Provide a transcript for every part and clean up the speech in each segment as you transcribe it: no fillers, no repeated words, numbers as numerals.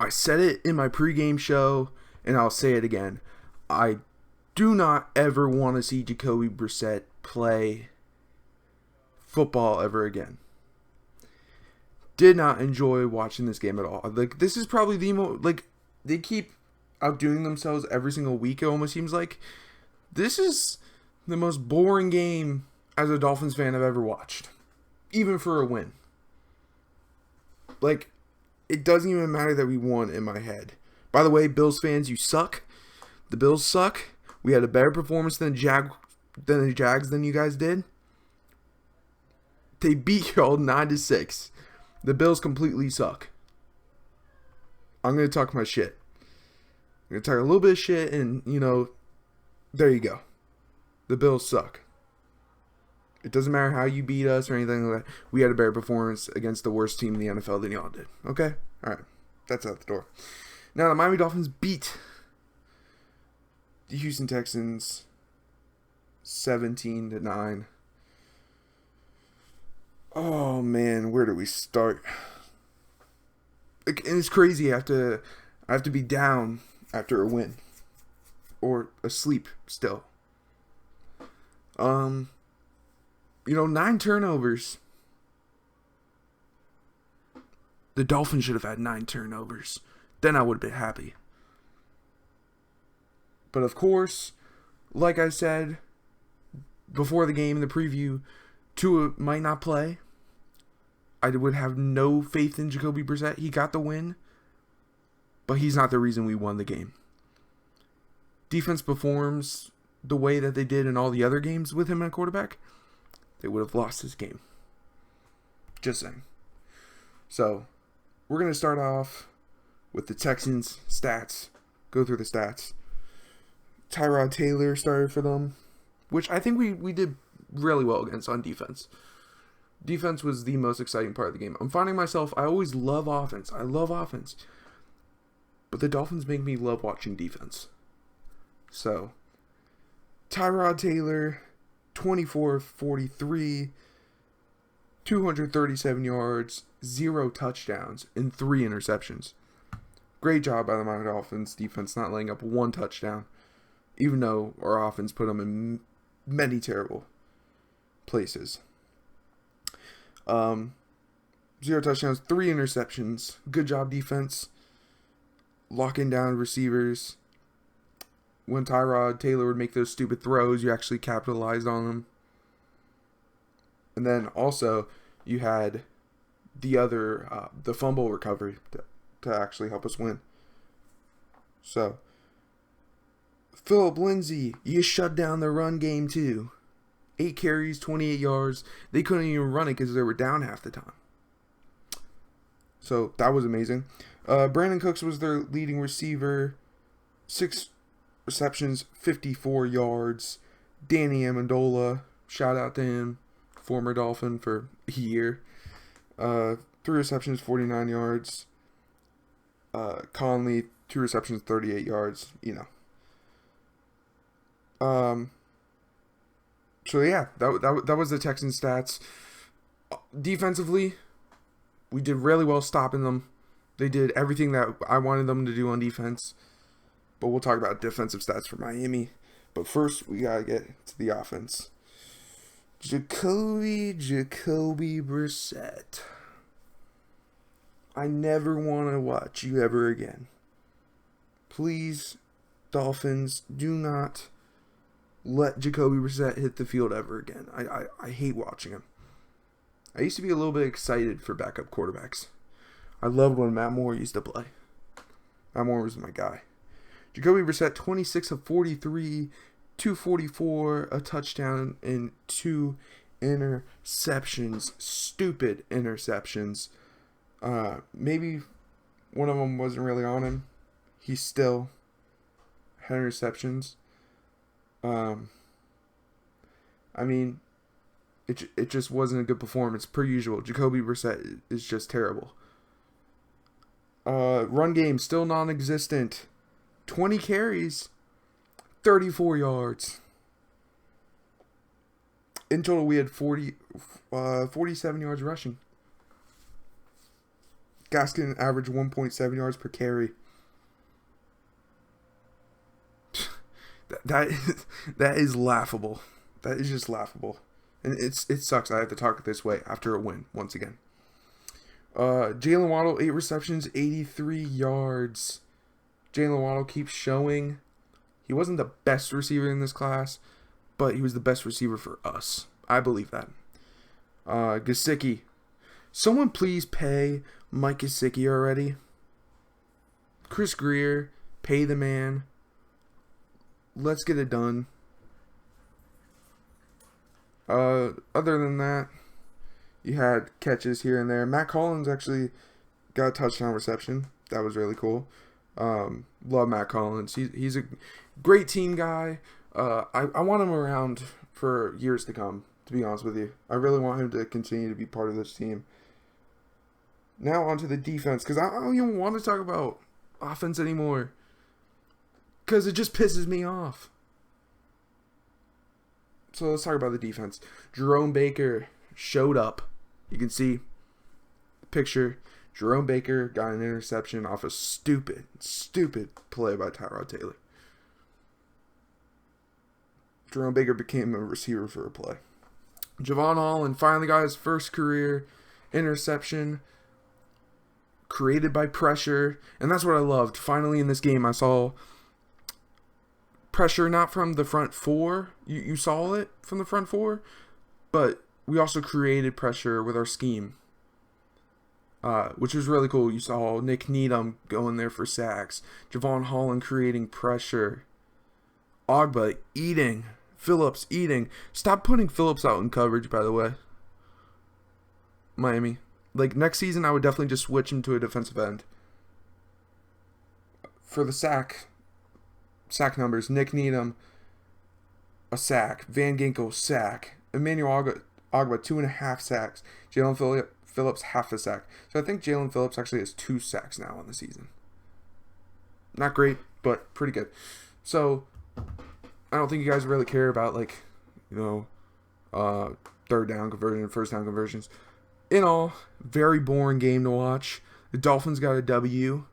I said it in my pregame show, and I'll say it again. I do not ever want to see Jacoby Brissett play football ever again. Did not enjoy watching this game at all. Like, this is probably the most, like, they keep outdoing themselves every single week, it almost seems like. This is the most boring game as a Dolphins fan I've ever watched. Even for a win. Like, it doesn't even matter that we won in my head. By the way, Bills fans, you suck. The Bills suck. We had a better performance than the Jags than you guys did. They beat y'all 9-6. The Bills completely suck. I'm going to talk my shit. I'm going to talk a little bit of shit and, there you go. The Bills suck. It doesn't matter how you beat us or anything like that. We had a better performance against the worst team in the NFL than y'all did. Okay? Alright. That's out the door. Now, the Miami Dolphins beat the Houston Texans 17-9. Oh, man. Where do we start? And it's crazy. I have to be down after a win. Or asleep still. 9 turnovers. The Dolphins should have had 9 turnovers. Then I would have been happy. But of course, like I said before the game in the preview, Tua might not play. I would have no faith in Jacoby Brissett. He got the win, but he's not the reason we won the game. Defense performs the way that they did in all the other games with him at quarterback, they would have lost this game. Just saying. So, we're going to start off with the Texans stats. Go through the stats. Tyrod Taylor started for them, which I think we did really well against on defense. Defense was the most exciting part of the game. I'm finding myself, I always love offense. I love offense. But the Dolphins make me love watching defense. So, Tyrod Taylor, 24-43, 237 yards, 0 touchdowns, and 3 interceptions. Great job by the Miami Dolphins defense not laying up 1 touchdown, even though our offense put them in many terrible places. 0 touchdowns, 3 interceptions. Good job defense. Locking down receivers. When Tyrod Taylor would make those stupid throws, you actually capitalized on them. And then also, you had the fumble recovery to actually help us win. So, Phillip Lindsay, you shut down the run game too. 8 carries, 28 yards. They couldn't even run it because they were down half the time. So, that was amazing. Brandon Cooks was their leading receiver. 6 receptions, 54 yards. Danny Amendola, shout out to him, former Dolphin for a year. 3 receptions, 49 yards. Conley, 2 receptions, 38 yards. So yeah, that was the Texans stats. Defensively, we did really well stopping them. They did everything that I wanted them to do on defense. But we'll talk about defensive stats for Miami. But first, we gotta get to the offense. Jacoby Brissett. I never want to watch you ever again. Please, Dolphins, do not let Jacoby Brissett hit the field ever again. I hate watching him. I used to be a little bit excited for backup quarterbacks. I loved when Matt Moore used to play. Matt Moore was my guy. Jacoby Brissett, 26 of 43, 244, a touchdown, and 2 interceptions. Stupid interceptions. Maybe one of them wasn't really on him. He still had interceptions. It just wasn't a good performance. Per usual, Jacoby Brissett is just terrible. Run game still non-existent. 20 carries, 34 yards. In total, we had 47 yards rushing. Gaskin averaged 1.7 yards per carry. That is laughable. That is just laughable. And it sucks. I have to talk this way after a win once again. Jalen Waddle, 8 receptions, 83 yards. Jalen Waddle keeps showing he wasn't the best receiver in this class, but he was the best receiver for us. I believe that. Gesicki. Someone please pay Mike Gesicki already. Chris Greer, pay the man. Let's get it done. Other than that, you had catches here and there. Matt Collins actually got a touchdown reception. That was really cool. Love Matt Collins. He's a great team guy. I want him around for years to come, to be honest with you. I really want him to continue to be part of this team. Now onto the defense, because I don't even want to talk about offense anymore, because it just pisses me off. So let's talk about the defense. Jerome Baker showed up. You can see the picture. Jerome Baker got an interception off a stupid play by Tyrod Taylor. Jerome Baker became a receiver for a play. Javon Holland finally got his first career interception, created by pressure, and that's what I loved. Finally in this game I saw pressure not from the front four. You saw it from the front four, but we also created pressure with our scheme, which was really cool. You saw Nick Needham going there for sacks, Javon Holland creating pressure, Ogba eating, Phillips eating. Stop putting Phillips out in coverage, by the way. Miami. Like, next season, I would definitely just switch him to a defensive end. For the sack numbers, Nick Needham, a sack. Van Ginkel, sack. Emmanuel Ogba, 2.5 sacks. Jalen Phillips, half a sack. So I think Jalen Phillips actually has 2 sacks now in the season. Not great, but pretty good. So I don't think you guys really care about, like, third down conversion, first down conversions. In all, very boring game to watch. The Dolphins got a W.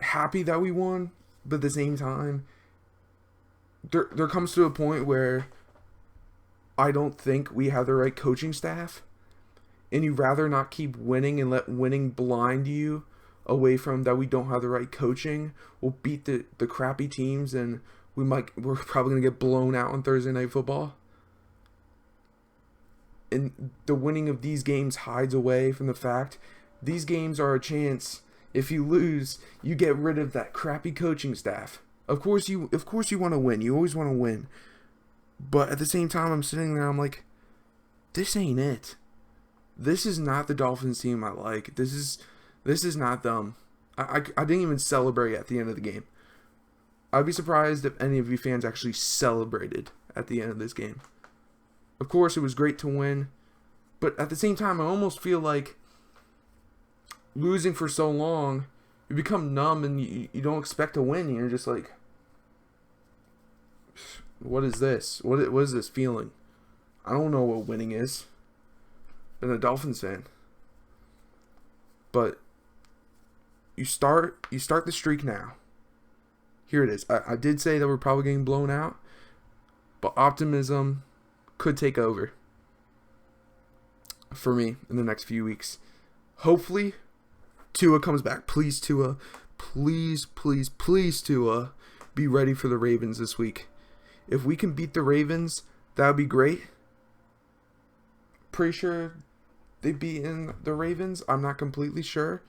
Happy that we won, but at the same time, there comes to a point where I don't think we have the right coaching staff, and you'd rather not keep winning and let winning blind you away from that we don't have the right coaching. We'll beat the crappy teams, and we're probably gonna get blown out on Thursday Night Football. And the winning of these games hides away from the fact these games are a chance. If you lose, you get rid of that crappy coaching staff. Of course you want to win. You always want to win. But at the same time, I'm sitting there, I'm like, this ain't it. This is not the Dolphins team I like. This is not them. I didn't even celebrate at the end of the game. I'd be surprised if any of you fans actually celebrated at the end of this game. Of course, it was great to win, but at the same time, I almost feel like losing for so long, you become numb and you don't expect to win. You're just like, what is this? What is this feeling? I don't know what winning is. Been a Dolphins fan, but you start the streak now. Here it is. I did say that we're probably getting blown out, but optimism could take over for me in the next few weeks. Hopefully, Tua comes back. Please, Tua. Please, please, please, Tua. Be ready for the Ravens this week. If we can beat the Ravens, that would be great. Pretty sure they've beaten the Ravens. I'm not completely sure.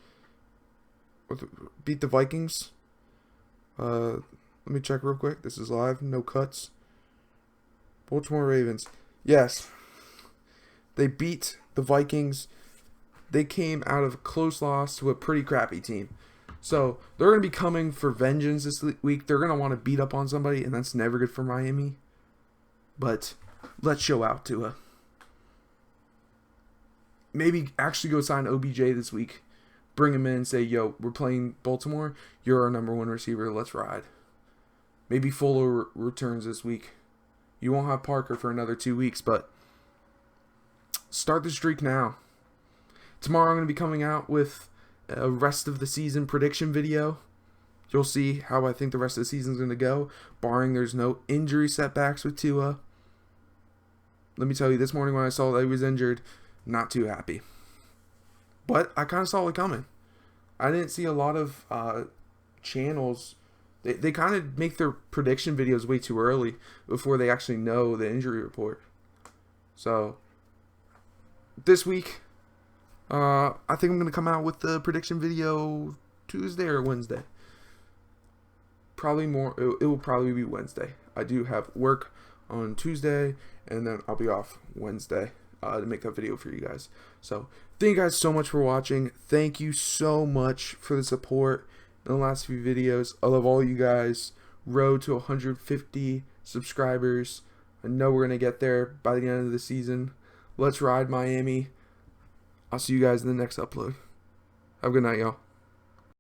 Beat the Vikings. Let me check real quick. This is live. No cuts. Baltimore Ravens. Yes. They beat the Vikings. They came out of a close loss to a pretty crappy team. So they're going to be coming for vengeance this week. They're going to want to beat up on somebody, and that's never good for Miami. But let's show out Tua. Maybe actually go sign OBJ this week. Bring him in and say, yo, we're playing Baltimore. You're our number 1 receiver. Let's ride. Maybe Fuller returns this week. You won't have Parker for another 2 weeks, but start the streak now. Tomorrow I'm going to be coming out with a rest of the season prediction video. You'll see how I think the rest of the season is going to go, barring there's no injury setbacks with Tua. Let me tell you, this morning when I saw that he was injured, not too happy. But I kind of saw it coming. I didn't see a lot of channels. They kind of make their prediction videos way too early before they actually know the injury report. So, this week, I think I'm going to come out with the prediction video Tuesday or Wednesday. Probably more. It will probably be Wednesday. I do have work on Tuesday, and then I'll be off Wednesday to make that video for you guys. So, thank you guys so much for watching. Thank you so much for the support in the last few videos. I love all you guys. Road to 150 subscribers. I know we're going to get there by the end of the season. Let's ride Miami. I'll see you guys in the next upload. Have a good night, y'all.